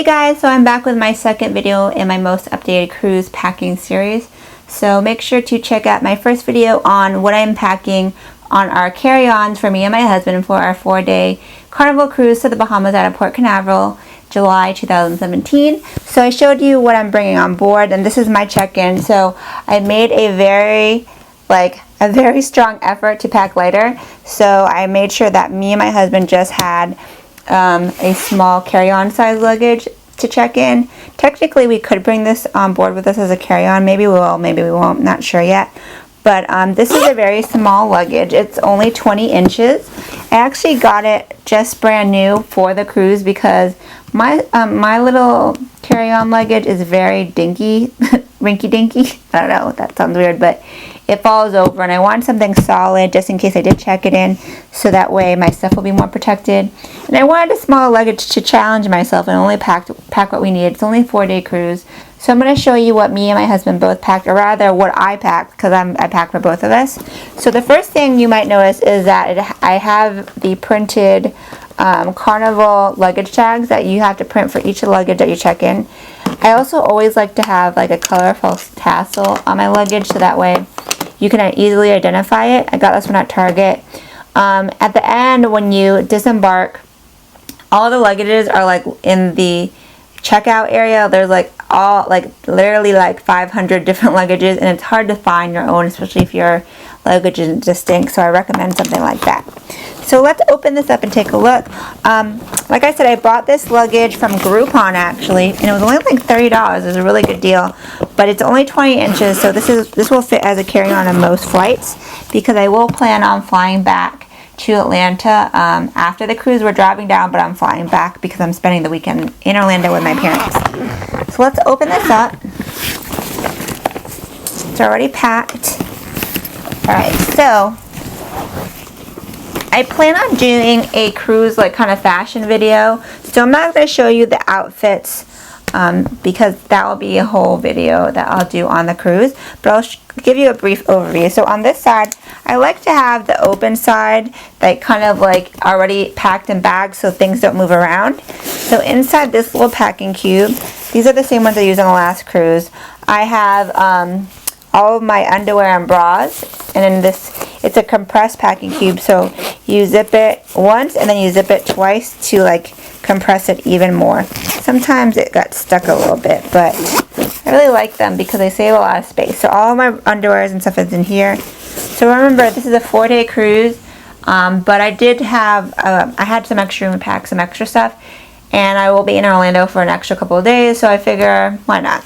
Hey guys, so I'm back with my second video in my most updated cruise packing series. So make sure to check out my first video on what I'm packing on our carry-ons for me and my husband for our 4-day Carnival cruise to the Bahamas out of Port Canaveral, July 2017. So I showed you what I'm bringing on board, and this is my check-in. So I made a very strong effort to pack lighter. So I made sure that me and my husband just had a small carry-on size luggage to check in. Technically we could bring this on board with us as a carry-on. Maybe we will, maybe we won't, not sure yet. But this is a very small luggage. It's only 20 inches. I actually got it just brand new for the cruise because my little carry-on luggage is very dinky, rinky-dinky. I don't know, that sounds weird, but it falls over, and I wanted something solid just in case I did check it in, so that way my stuff will be more protected. And I wanted a small luggage to challenge myself and only pack what we need. It's only a 4-day cruise. So I'm going to show you what me and my husband both packed, or rather what I packed, because I packed for both of us. So the first thing you might notice is that I have the printed Carnival luggage tags that you have to print for each luggage that you check in. I also always like to have like a colorful tassel on my luggage, so that way you can easily identify it. I got this one at Target. At the end, when you disembark, all the luggages are like in the checkout area. There's literally 500 different luggages, and it's hard to find your own, especially if your luggage is distinct. So I recommend something like that. So let's open this up and take a look. Like I said, I bought this luggage from Groupon actually, and it was only like $30. It was a really good deal, but it's only 20 inches, so this will fit as a carry-on on most flights, because I will plan on flying back to Atlanta after the cruise. We're driving down, but I'm flying back because I'm spending the weekend in Orlando with my parents. So let's open this up. It's already packed. Alright, so I plan on doing a cruise kind of fashion video, so I'm not going to show you the outfits because that will be a whole video that I'll do on the cruise, but I'll give you a brief overview. So on this side, I like to have the open side kind of already packed in bags so things don't move around. So inside this little packing cube, these are the same ones I used on the last cruise. I have all of my underwear and bras, and in this, it's a compressed packing cube, so you zip it once and then you zip it twice to compress it even more. Sometimes it got stuck a little bit, but I really like them because they save a lot of space. So all of my underwears and stuff is in here. So remember, this is a 4-day cruise, but I did have I had some extra room to pack some extra stuff, and I will be in Orlando for an extra couple of days, so I figure why not.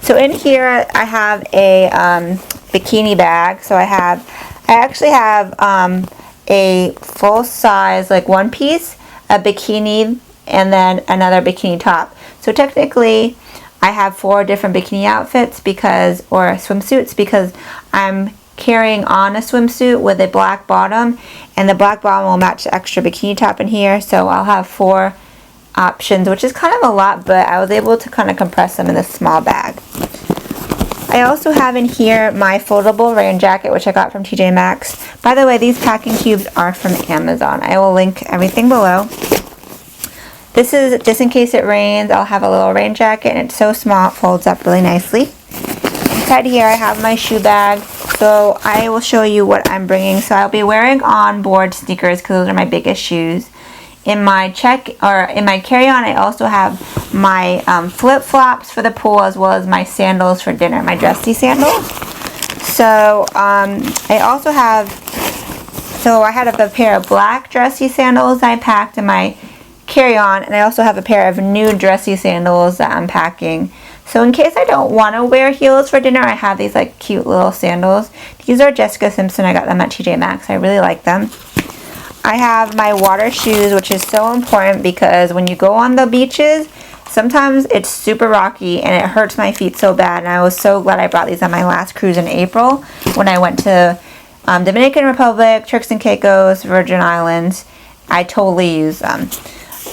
So in here I have a bikini bag. So I actually have a full size one piece, a bikini, and then another bikini top. So technically I have 4 different bikini outfits or swimsuits, because I'm carrying on a swimsuit with a black bottom, and the black bottom will match the extra bikini top in here. So I'll have 4 options, which is kind of a lot, but I was able to kind of compress them in this small bag. I also have in here my foldable rain jacket, which I got from TJ Maxx. By the way, these packing cubes are from Amazon. I will link everything below. This is just in case it rains. I'll have a little rain jacket, and it's so small it folds up really nicely. Inside here I have my shoe bag, so I will show you what I'm bringing. So I'll be wearing on board sneakers because those are my biggest shoes. In my carry-on, I also have my flip-flops for the pool, as well as my sandals for dinner, my dressy sandals. So I also have, I had a pair of black dressy sandals I packed in my carry-on, and I also have a pair of new dressy sandals that I'm packing. So in case I don't want to wear heels for dinner, I have these cute little sandals. These are Jessica Simpson. I got them at TJ Maxx. I really like them. I have my water shoes, which is so important because when you go on the beaches, sometimes it's super rocky and it hurts my feet so bad. And I was so glad I brought these on my last cruise in April when I went to Dominican Republic, Turks and Caicos, Virgin Islands. I totally use them.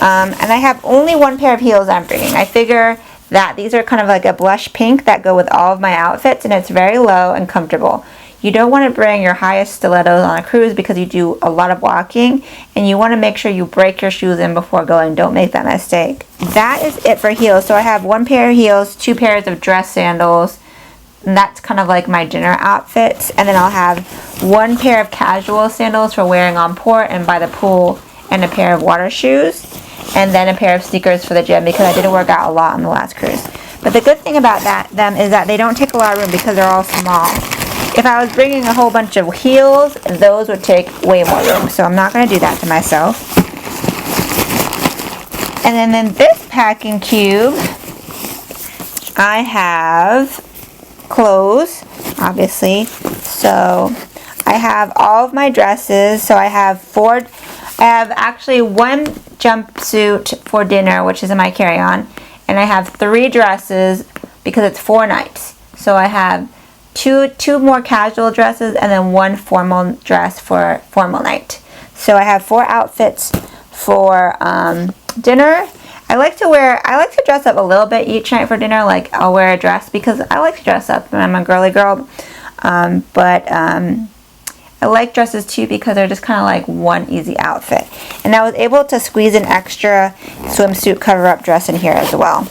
And I have only 1 pair of heels I'm bringing. I figure that these are kind of like a blush pink that go with all of my outfits, and it's very low and comfortable. You don't want to bring your highest stilettos on a cruise because you do a lot of walking, and you want to make sure you break your shoes in before going. Don't make that mistake. That is it for heels. So I have 1 pair of heels, 2 pairs of dress sandals, and that's kind of like my dinner outfits. And then I'll have 1 pair of casual sandals for wearing on port and by the pool, and a pair of water shoes, and then a pair of sneakers for the gym because I didn't work out a lot on the last cruise. But the good thing about them is that they don't take a lot of room because they're all small. If I was bringing a whole bunch of heels, those would take way more room, so I'm not going to do that to myself. And then in this packing cube, I have clothes, obviously. So I have all of my dresses. So I have actually 1 jumpsuit for dinner, which is in my carry-on, and I have 3 dresses because it's 4 nights. So I have two more casual dresses and then 1 formal dress for formal night. So I have 4 outfits for dinner. I like to dress up a little bit each night for dinner. Like, I'll wear a dress because I like to dress up and I'm a girly girl. But I like dresses too because they're just kind of like one easy outfit. And I was able to squeeze an extra swimsuit cover-up dress in here as well.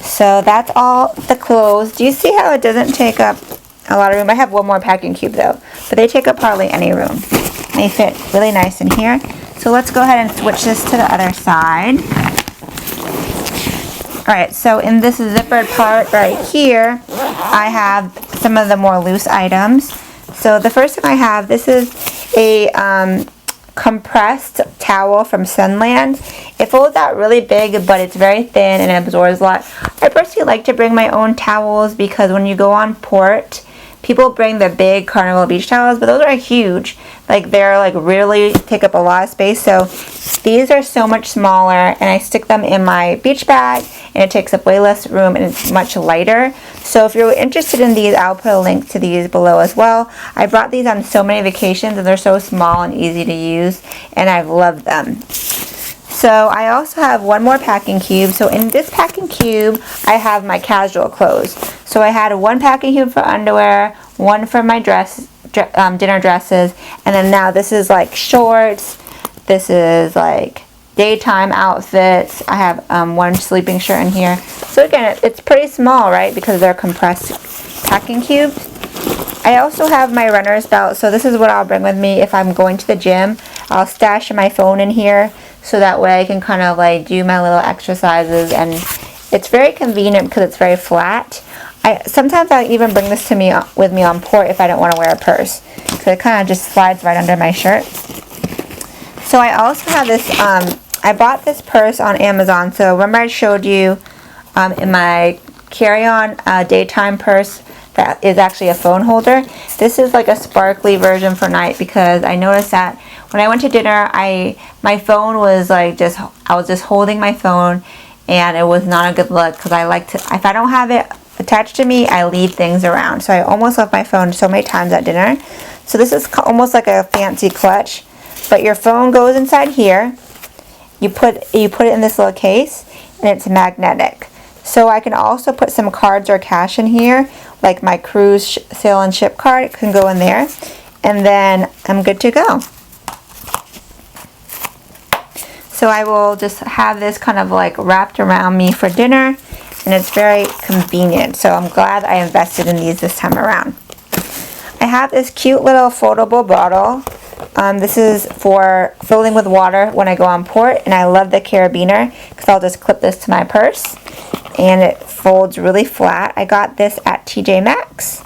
So that's all the clothes. Do you see how it doesn't take up a lot of room? I have 1 more packing cube though, but they take up hardly any room. They fit really nice in here. So let's go ahead and switch this to the other side. Alright, so in this zippered part right here, I have some of the more loose items. So the first thing I have, this is a compressed towel from Sunland. It folds out really big, but it's very thin and it absorbs a lot. I personally like to bring my own towels because when you go on port, people bring the big Carnival beach towels, but those are huge. Like, they're like really take up a lot of space. So these are so much smaller, and I stick them in my beach bag, and it takes up way less room, and it's much lighter. So if you're interested in these, I'll put a link to these below as well. I brought these on so many vacations, and they're so small and easy to use, and I've loved them. So I also have 1 more packing cube. So in this packing cube, I have my casual clothes. So I had 1 packing cube for underwear, 1 for my dinner dresses, and then now this is like shorts. This is like daytime outfits. I have 1 sleeping shirt in here. So again, it's pretty small, right? Because they're compressed packing cubes. I also have my runner's belt. So this is what I'll bring with me if I'm going to the gym. I'll stash my phone in here so that way I can kind of like do my little exercises, and it's very convenient because it's very flat. Sometimes I even bring this with me on port if I don't want to wear a purse, because it kind of just slides right under my shirt. So I also have this, I bought this purse on Amazon. So remember I showed you in my carry-on daytime purse that is actually a phone holder. This is like a sparkly version for night because I noticed that when I went to dinner, my phone was like I was just holding my phone, and it was not a good look because I like to, if I don't have it attached to me, I leave things around. So I almost left my phone so many times at dinner. So this is almost like a fancy clutch, but your phone goes inside here. You put it in this little case, and it's magnetic. So I can also put some cards or cash in here, like my cruise sail and ship card. It can go in there, and then I'm good to go. So I will just have this kind of like wrapped around me for dinner, and it's very convenient. So I'm glad I invested in these this time around. I have this cute little foldable bottle. This is for filling with water when I go on port, and I love the carabiner because I'll just clip this to my purse, and it folds really flat. I got this at TJ Maxx.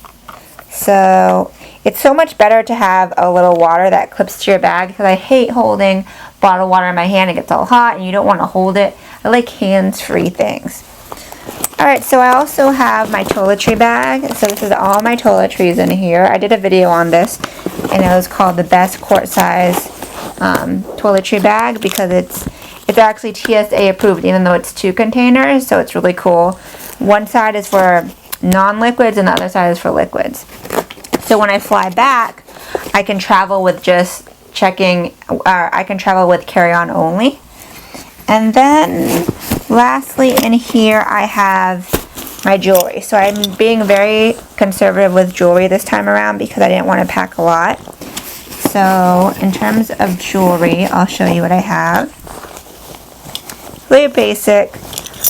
So it's so much better to have a little water that clips to your bag because I hate holding bottled water in my hand. It gets all hot and you don't want to hold it. I like hands-free things. Alright, so I also have my toiletry bag. So this is all my toiletries in here. I did a video on this, and it was called the best quart size toiletry bag because it's actually TSA approved, even though it's 2 containers. So it's really cool. One side is for non-liquids and the other side is for liquids. So when I fly back, I can travel with just I can travel with carry-on only. And then lastly in here I have my jewelry. So I'm being very conservative with jewelry this time around because I didn't want to pack a lot. So in terms of jewelry, I'll show you what I have. Really basic.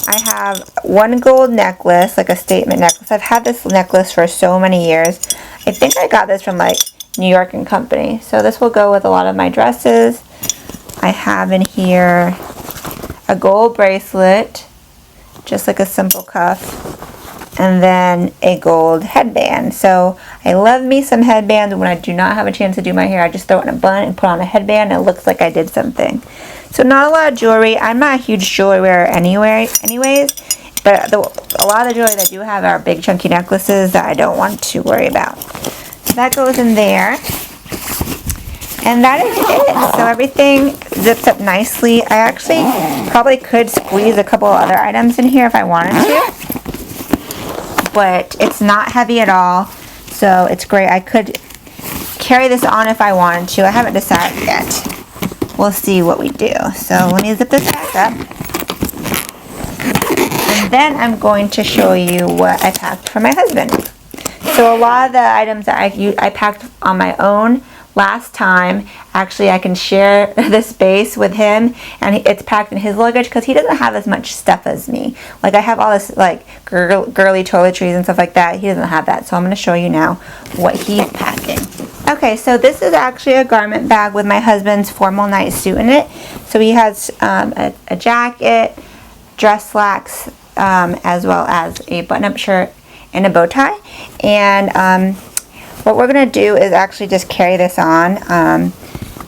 I have one gold necklace, like a statement necklace. I've had this necklace for so many years. I think I got this from like New York and Company. So this will go with a lot of my dresses. I have in here a gold bracelet, just like a simple cuff, and then a gold headband. So I love me some headbands. When I do not have a chance to do my hair, I just throw it in a bun and put on a headband and it looks like I did something. So not a lot of jewelry. I'm not a huge jewelry wearer anyways, but a lot of the jewelry that I do have are big chunky necklaces that I don't want to worry about. So that goes in there. And that is it. So everything zips up nicely. I actually probably could squeeze a couple of other items in here if I wanted to. But it's not heavy at all. So it's great. I could carry this on if I wanted to. I haven't decided yet. We'll see what we do. So let me zip this back up. And then I'm going to show you what I packed for my husband. So a lot of the items that I packed on my own last time, actually I can share the space with him, and it's packed in his luggage because he doesn't have as much stuff as me. Like I have all this like girly toiletries and stuff like that. He doesn't have that. So I'm going to show you now what he's packing. Okay, so this is actually a garment bag with my husband's formal night suit in it. So he has a jacket, dress slacks, as well as a button-up shirt and a bow tie. And what we're going to do is actually just carry this on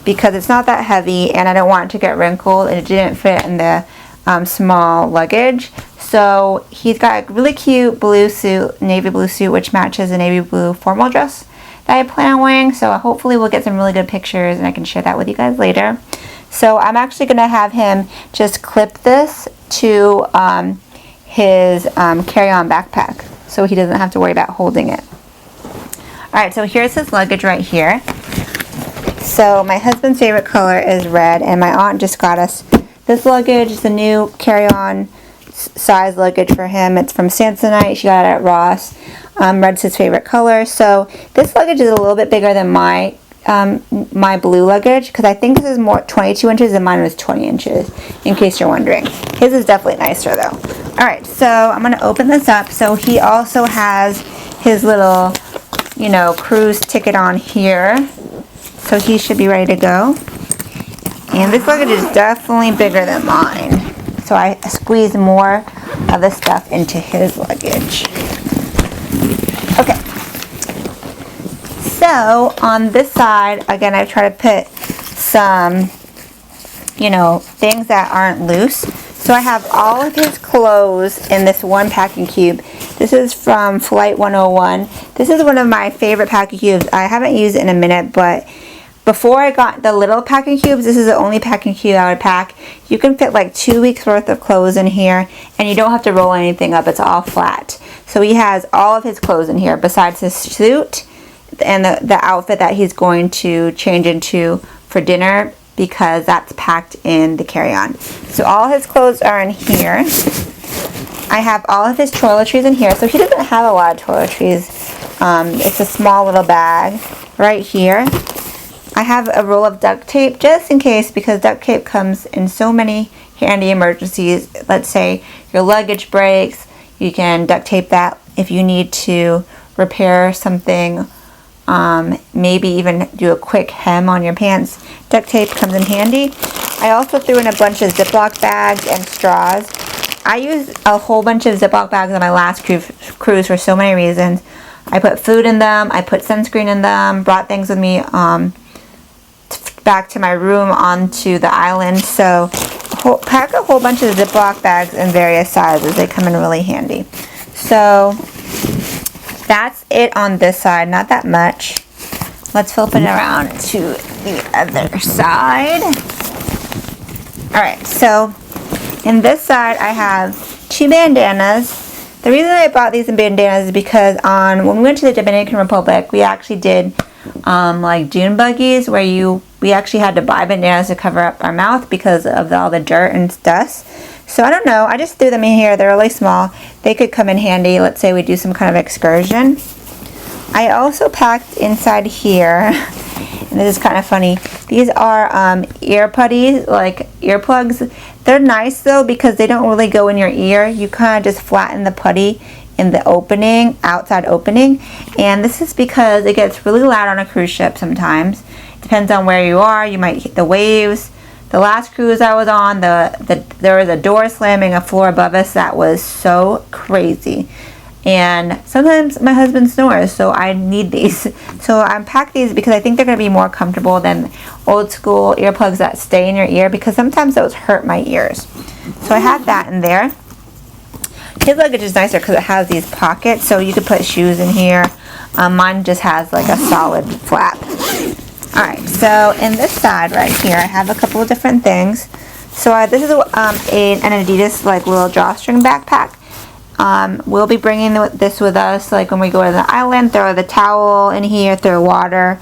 because it's not that heavy and I don't want it to get wrinkled, and it didn't fit in the small luggage. So he's got a really cute blue suit, navy blue suit, which matches a navy blue formal dress that I plan on wearing. So hopefully we'll get some really good pictures and I can share that with you guys later. So I'm actually going to have him just clip this to his carry-on backpack so he doesn't have to worry about holding it. Alright, so here's his luggage right here. So my husband's favorite color is red, and my aunt just got us this luggage. It's a new carry-on size luggage for him. It's from Samsonite. She got it at Ross. Red's his favorite color. So this luggage is a little bit bigger than my blue luggage because I think this is more 22 inches and mine was 20 inches, in case you're wondering. His is definitely nicer though. Alright, so I'm going to open this up. So he also has his little, cruise ticket on here. So he should be ready to go. And this luggage is definitely bigger than mine. So I squeezed more of the stuff into his luggage. Okay. So on this side, again, I've tried to put some, things that aren't loose. So I have all of his clothes in this one packing cube. This is from Flight 101. This is one of my favorite packing cubes. I haven't used it in a minute, but before I got the little packing cubes, this is the only packing cube I would pack. You can fit like 2 weeks worth of clothes in here, and you don't have to roll anything up. It's all flat. So he has all of his clothes in here besides his suit and the outfit that he's going to change into for dinner, because that's packed in the carry-on. So all his clothes are in here. I have all of his toiletries in here. So he doesn't have a lot of toiletries. It's a small little bag right here. I have a roll of duct tape just in case, because duct tape comes in so many handy emergencies. Let's say your luggage breaks, you can duct tape that if you need to repair something. Maybe even do a quick hem on your pants. Duct tape comes in handy. I also threw in a bunch of Ziploc bags and straws. I used a whole bunch of Ziploc bags on my last cruise for so many reasons. I put food in them, I put sunscreen in them, brought things with me back to my room onto the island. So pack a whole bunch of Ziploc bags in various sizes. They come in really handy. So that's it on this side, not that much. Let's flip it around to the other side. Alright, so in this side I have 2 bandanas. The reason I bought these in bandanas is because when we went to the Dominican Republic, we actually did like dune buggies where we actually had to buy bandanas to cover up our mouth because of all the dirt and dust. So I don't know, I just threw them in here. They're really small. They could come in handy. Let's say we do some kind of excursion. I also packed inside here, and this is kind of funny, these are ear putties, like earplugs. They're nice though because they don't really go in your ear. You kind of just flatten the putty in the opening, outside opening, and this is because it gets really loud on a cruise ship sometimes. It depends on where you are. You might hit the waves. The last cruise I was on, there was a door slamming a floor above us that was so crazy. And sometimes my husband snores, so I need these. So I packed these because I think they're going to be more comfortable than old school earplugs that stay in your ear, because sometimes those hurt my ears. So I had that in there. His luggage is nicer because it has these pockets, so you could put shoes in here. Mine just has like a solid flap. Alright, so in this side right here, I have a couple of different things. So this is an Adidas like little drawstring backpack. We'll be bringing this with us, like when we go to the island. Throw the towel in here, throw water,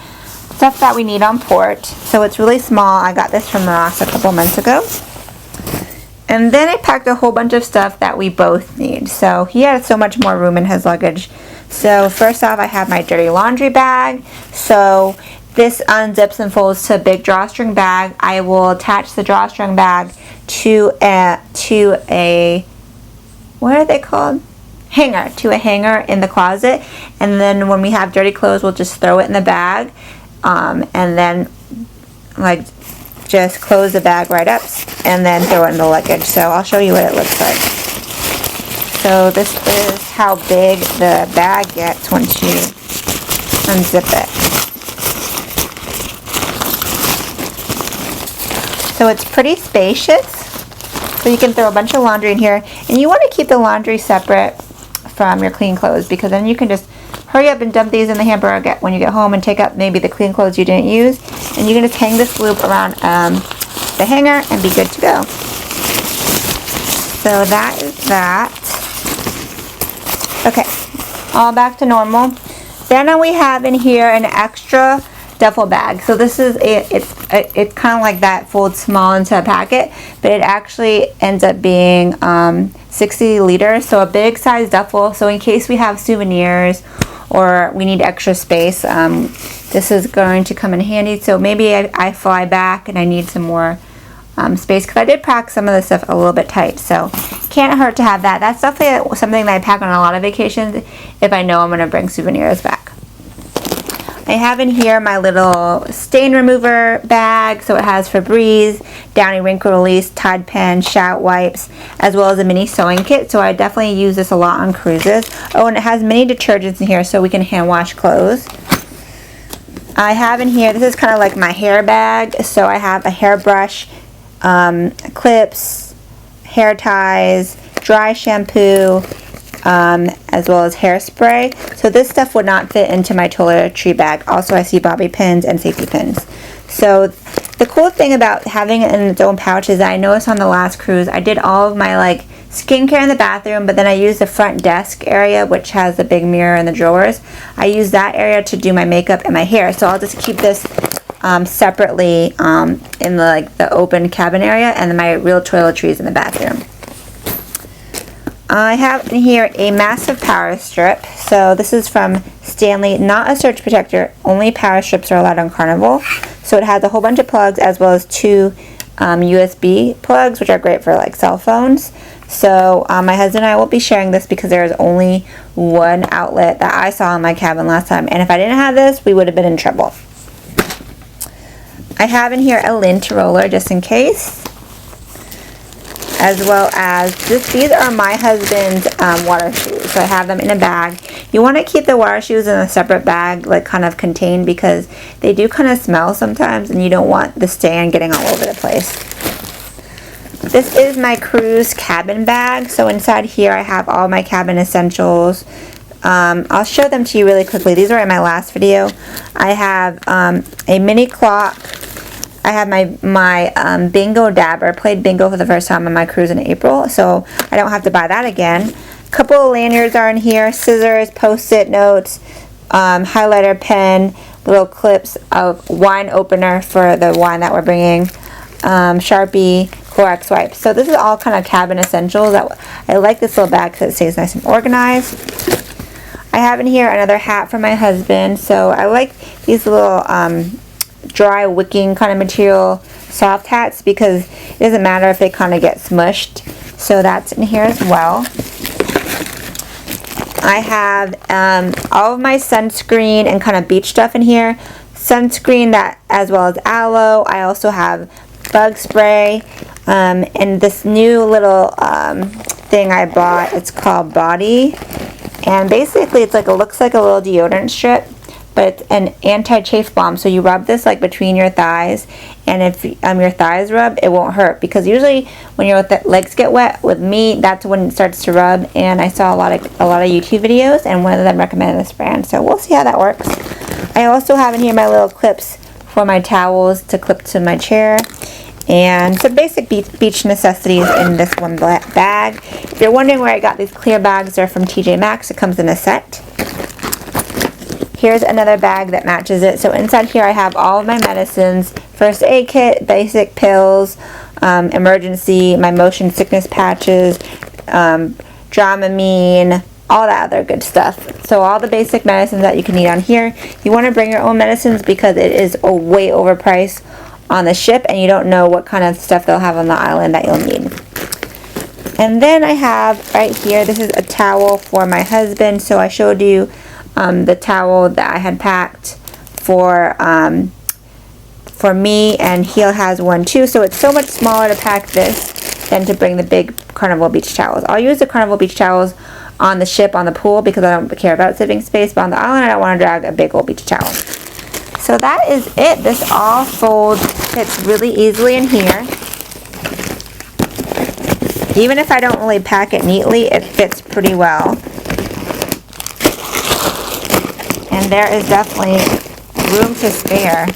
stuff that we need on port. So it's really small. I got this from Ross a couple months ago. And then I packed a whole bunch of stuff that we both need. So he had so much more room in his luggage. So first off, I have my dirty laundry bag. So this unzips and folds to a big drawstring bag. I will attach the drawstring bag to a what are they called? Hanger. To a hanger in the closet. And then when we have dirty clothes, we'll just throw it in the bag. And then like just close the bag right up and then throw it in the luggage. So I'll show you what it looks like. So this is how big the bag gets once you unzip it. So it's pretty spacious. So you can throw a bunch of laundry in here, and you want to keep the laundry separate from your clean clothes, because then you can just hurry up and dump these in the hamper when you get home and take out maybe the clean clothes you didn't use, and you can just hang this loop around the hanger and be good to go. So that is that. Okay, all back to normal. Then we have in here an extra duffel bag. So this is it's kind of like that, folds small into a packet, but it actually ends up being 60 liters, so a big size duffel. So in case we have souvenirs or we need extra space, this is going to come in handy. So maybe I fly back and I need some more space, because I did pack some of the stuff a little bit tight, so can't hurt to have that. That's definitely something that I pack on a lot of vacations if I know I'm going to bring souvenirs back. I have in here my little stain remover bag. So it has Febreze, Downy Wrinkle Release, Tide Pen, shout wipes, as well as a mini sewing kit. So I definitely use this a lot on cruises. Oh, and it has mini detergents in here so we can hand wash clothes. I have in here, this is kind of like my hair bag. So I have a hairbrush, clips, hair ties, dry shampoo, as well as hairspray. So this stuff would not fit into my toiletry bag. Also, I see bobby pins and safety pins. So the cool thing about having it in its own pouch is that I noticed on the last cruise, I did all of my like skincare in the bathroom, but then I used the front desk area, which has the big mirror and the drawers. I use that area to do my makeup and my hair. So I'll just keep this separately in the open cabin area, and then my real toiletries in the bathroom. I have in here a massive power strip. So this is from Stanley, not a surge protector. Only power strips are allowed on Carnival. So it has a whole bunch of plugs, as well as two USB plugs, which are great for like cell phones. So my husband and I will be sharing this because there is only one outlet that I saw in my cabin last time. And if I didn't have this, we would have been in trouble. I have in here a lint roller just in case, as well as these are my husband's water shoes. So I have them in a bag. You want to keep the water shoes in a separate bag, like kind of contained, because they do kind of smell sometimes and you don't want the stain getting all over the place. This is my cruise cabin bag. So inside here I have all my cabin essentials. I'll show them to you really quickly. These are in my last video. I have a mini clock. I have my bingo dabber. Played bingo for the first time on my cruise in April, so I don't have to buy that again. A couple of lanyards are in here. Scissors, post-it notes, highlighter pen, little clips of wine opener for the wine that we're bringing, Sharpie, Clorox wipes. So this is all kind of cabin essentials. I like this little bag because it stays nice and organized. I have in here another hat for my husband. So I like these little dry wicking kind of material soft hats because it doesn't matter if they kind of get smushed. So that's in here as well. I have all of my sunscreen and kind of beach stuff in here. Sunscreen that as well as aloe. I also have bug spray and this new little thing I bought. It's called Body, and basically it's like, it looks like a little deodorant strip, but it's an anti-chafe balm. So you rub this like between your thighs, and if your thighs rub, it won't hurt, because usually when your legs get wet, with me, that's when it starts to rub. And I saw a lot of YouTube videos, and one of them recommended this brand, so we'll see how that works. I also have in here my little clips for my towels to clip to my chair, and some basic beach necessities in this one bag. If you're wondering where I got these clear bags, they're from TJ Maxx. It comes in a set. Here's another bag that matches it. So inside here I have all of my medicines, first aid kit, basic pills, emergency, my motion sickness patches, Dramamine, all that other good stuff. So all the basic medicines that you can need on here. You want to bring your own medicines because it is a way overpriced on the ship, and you don't know what kind of stuff they'll have on the island that you'll need. And then I have right here, this is a towel for my husband. So I showed you the towel that I had packed for me, and he has one too. So it's so much smaller to pack this than to bring the big Carnival beach towels. I'll use the Carnival beach towels on the ship, on the pool, because I don't care about saving space, but on the island I don't want to drag a big old beach towel. So that is it. This all folds, fits really easily in here. Even if I don't really pack it neatly, it fits pretty well. And there is definitely room to spare.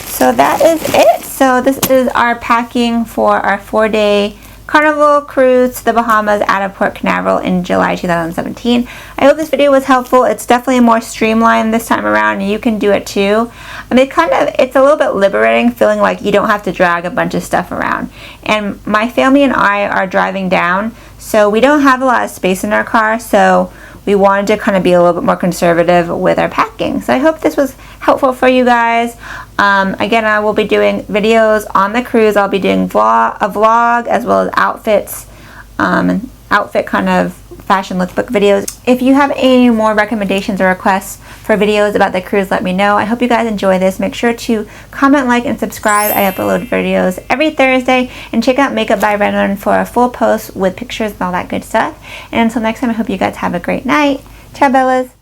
So that is it. So this is our packing for our 4-day Carnival cruise to the Bahamas out of Port Canaveral in July 2017. I hope this video was helpful. It's definitely more streamlined this time around, and you can do it too. I mean, it's a little bit liberating, feeling like you don't have to drag a bunch of stuff around. And my family and I are driving down, so we don't have a lot of space in our car, so we wanted to kind of be a little bit more conservative with our packing. So I hope this was helpful for you guys. Again, I will be doing videos on the cruise. I'll be doing a vlog as well as outfits, outfit kind of fashion lookbook videos. If you have any more recommendations or requests for videos about the cruise, let me know. I hope you guys enjoy this. Make sure to comment, like, and subscribe. I upload videos every Thursday. And check out Makeup by Renan for a full post with pictures and all that good stuff. And until next time, I hope you guys have a great night. Ciao, Bellas.